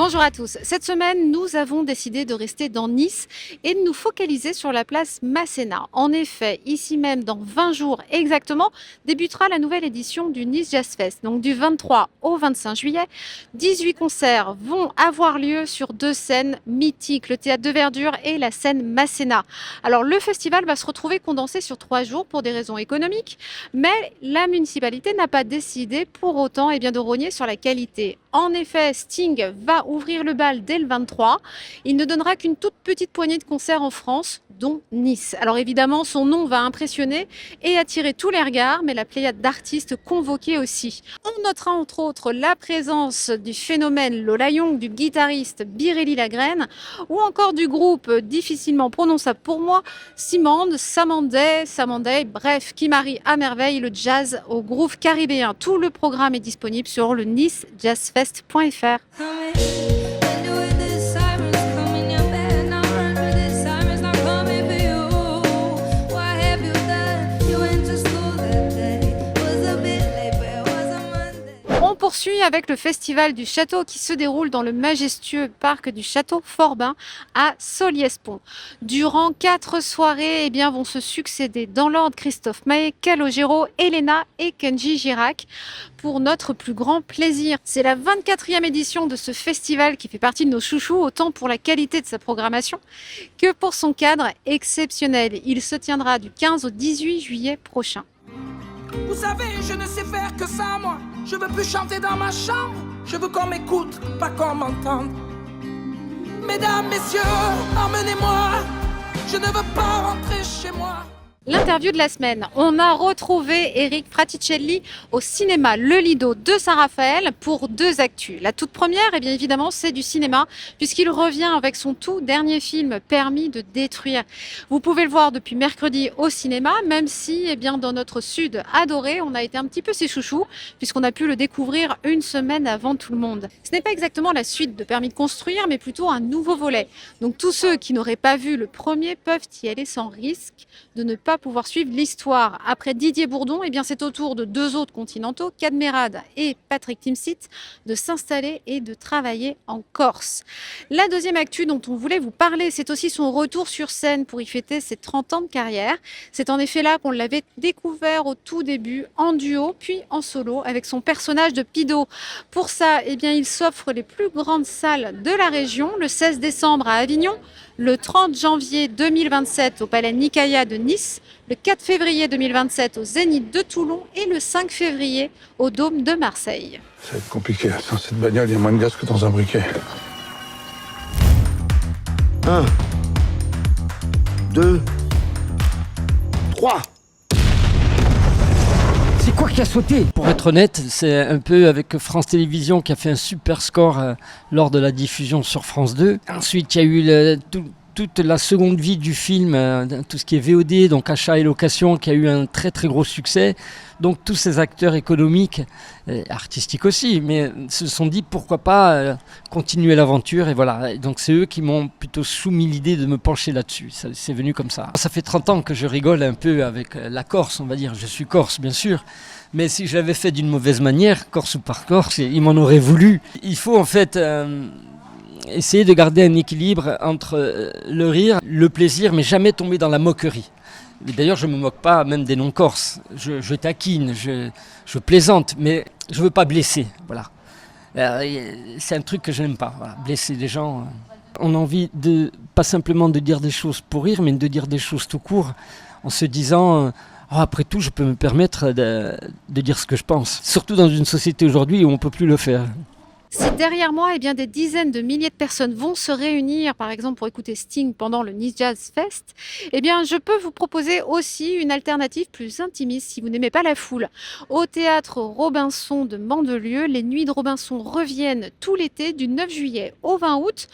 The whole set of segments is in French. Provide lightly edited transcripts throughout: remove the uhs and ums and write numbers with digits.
Bonjour à tous. Cette semaine, nous avons décidé de rester dans Nice et de nous focaliser sur la place Masséna. En effet, ici même, dans 20 jours exactement, débutera la nouvelle édition du Nice Jazz Fest. Donc du 23 au 25 juillet, 18 concerts vont avoir lieu sur deux scènes mythiques, le Théâtre de Verdure et la scène Masséna. Alors le festival va se retrouver condensé sur 3 jours pour des raisons économiques, mais la municipalité n'a pas décidé pour autant de rogner sur la qualité. En effet, Sting va ouvrir le bal dès le 23. Il ne donnera qu'une toute petite poignée de concerts en France, dont Nice. Alors évidemment, son nom va impressionner et attirer tous les regards, mais la pléiade d'artistes convoqués aussi. On notera entre autres la présence du phénomène Lola Young, du guitariste Birelli Lagrène, ou encore du groupe difficilement prononçable pour moi, Samandé, bref, qui marie à merveille le jazz au groove caribéen. Tout le programme est disponible sur le nicejazzfest.fr. On poursuit avec le festival du château qui se déroule dans le majestueux parc du château Forbin à Solliès-Pont. Durant 4 soirées, vont se succéder dans l'ordre Christophe Maé, Calogero, Elena et Kenji Girac pour notre plus grand plaisir. C'est la 24e édition de ce festival qui fait partie de nos chouchous, autant pour la qualité de sa programmation que pour son cadre exceptionnel. Il se tiendra du 15 au 18 juillet prochain. Vous savez, je ne sais faire que ça, moi. Je veux plus chanter dans ma chambre. Je veux qu'on m'écoute, pas qu'on m'entende. Mesdames, messieurs, emmenez-moi. Je ne veux pas rentrer chez moi. L'interview de la semaine, on a retrouvé Eric Fraticelli au cinéma Le Lido de Saint-Raphaël pour 2 actus. La toute première, évidemment, c'est du cinéma, puisqu'il revient avec son tout dernier film, Permis de détruire. Vous pouvez le voir depuis mercredi au cinéma, même si, dans notre sud adoré, on a été un petit peu ses chouchous, puisqu'on a pu le découvrir une semaine avant tout le monde. Ce n'est pas exactement la suite de Permis de construire, mais plutôt un nouveau volet. Donc tous ceux qui n'auraient pas vu le premier peuvent y aller sans risque de ne pas pouvoir suivre l'histoire. Après Didier Bourdon, c'est au tour de 2 autres continentaux, Cadmerade et Patrick Timsit, de s'installer et de travailler en Corse. La deuxième actu dont on voulait vous parler, c'est aussi son retour sur scène pour y fêter ses 30 ans de carrière. C'est en effet là qu'on l'avait découvert au tout début, en duo, puis en solo, avec son personnage de Pido. Pour ça, il s'offre les plus grandes salles de la région, le 16 décembre à Avignon, le 30 janvier 2027 au Palais Nicaïa de Nice, le 4 février 2027 au Zénith de Toulon et le 5 février au Dôme de Marseille. Ça va être compliqué. Dans cette bagnole, il y a moins de gaz que dans un briquet. 1, 2, 3. C'est quoi qui a sauté? Pour être honnête, c'est un peu avec France Télévisions qui a fait un super score lors de la diffusion sur France 2. Ensuite, il y a eu toute la seconde vie du film, tout ce qui est VOD, donc achat et location, qui a eu un très très gros succès. Donc tous ces acteurs économiques, artistiques aussi, mais se sont dit pourquoi pas continuer l'aventure. Et voilà, donc c'est eux qui m'ont plutôt soumis l'idée de me pencher là-dessus. C'est venu comme ça. Ça fait 30 ans que je rigole un peu avec la Corse, on va dire. Je suis corse, bien sûr. Mais si je l'avais fait d'une mauvaise manière, corse ou par corse, ils m'en auraient voulu. Il faut en fait essayer de garder un équilibre entre le rire, le plaisir, mais jamais tomber dans la moquerie. Et d'ailleurs, je ne me moque pas même des non-corses. Je taquine, je plaisante, mais je ne veux pas blesser. Voilà. C'est un truc que je n'aime pas, voilà, blesser les gens. On a envie pas simplement de dire des choses pour rire, mais de dire des choses tout court, en se disant après tout, je peux me permettre de dire ce que je pense. Surtout dans une société aujourd'hui où on ne peut plus le faire. Si derrière moi, des dizaines de milliers de personnes vont se réunir, par exemple pour écouter Sting pendant le Nice Jazz Fest, je peux vous proposer aussi une alternative plus intimiste si vous n'aimez pas la foule. Au théâtre Robinson de Mandelieu, les Nuits de Robinson reviennent tout l'été du 9 juillet au 20 août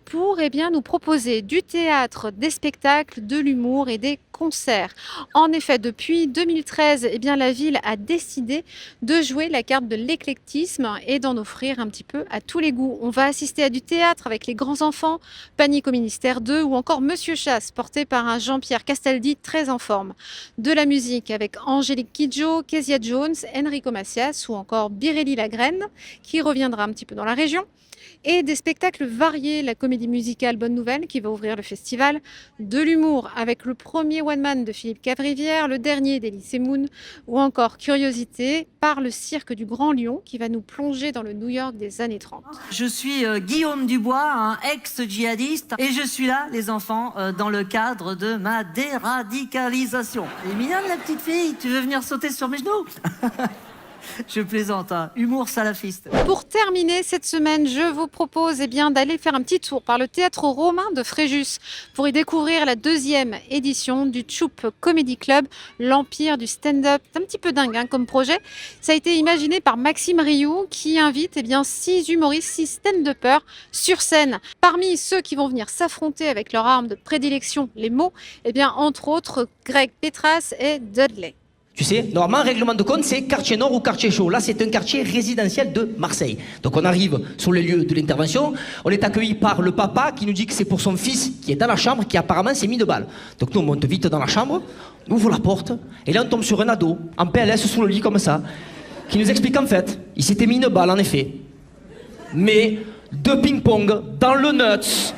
pour nous proposer du théâtre, des spectacles, de l'humour et des concerts. En effet, depuis 2013, eh bien, la ville a décidé de jouer la carte de l'éclectisme et d'en offrir un petit peu à tous les goûts. On va assister à du théâtre avec les grands enfants, Panique au ministère 2 ou encore Monsieur Chasse, porté par un Jean-Pierre Castaldi très en forme. De la musique avec Angélique Kidjo, Kezia Jones, Enrico Macias ou encore Birelli Lagraine, qui reviendra un petit peu dans la région. Et des spectacles variés, la comédie musicale Bonne Nouvelle qui va ouvrir le festival, de l'humour avec le premier one-man de Philippe Cavrivière, le dernier d'Elysée Moon ou encore Curiosité par le cirque du Grand Lion qui va nous plonger dans le New York des années 30. Je suis Guillaume Dubois, un ex-djihadiste, et je suis là, les enfants, dans le cadre de ma déradicalisation. Elle est mignonne la petite fille, tu veux venir sauter sur mes genoux? Je plaisante, hein. Humour salafiste. Pour terminer cette semaine, je vous propose d'aller faire un petit tour par le théâtre romain de Fréjus pour y découvrir la 2e édition du Tchoup Comedy Club, l'empire du stand-up. C'est un petit peu dingue comme projet. Ça a été imaginé par Maxime Rioux qui invite 6 humoristes, 6 stand-uppers sur scène. Parmi ceux qui vont venir s'affronter avec leur arme de prédilection, les mots, entre autres Greg Petras et Dudley. Tu sais, normalement, règlement de compte, c'est quartier nord ou quartier chaud. Là, c'est un quartier résidentiel de Marseille. Donc, on arrive sur les lieux de l'intervention. On est accueilli par le papa qui nous dit que c'est pour son fils qui est dans la chambre, qui apparemment s'est mis de balle. Donc, nous, on monte vite dans la chambre, on ouvre la porte, et là, on tombe sur un ado, en PLS sous le lit, comme ça, qui nous explique qu'en fait, il s'était mis une balle, en effet. Mais, de ping-pong, dans le nuts.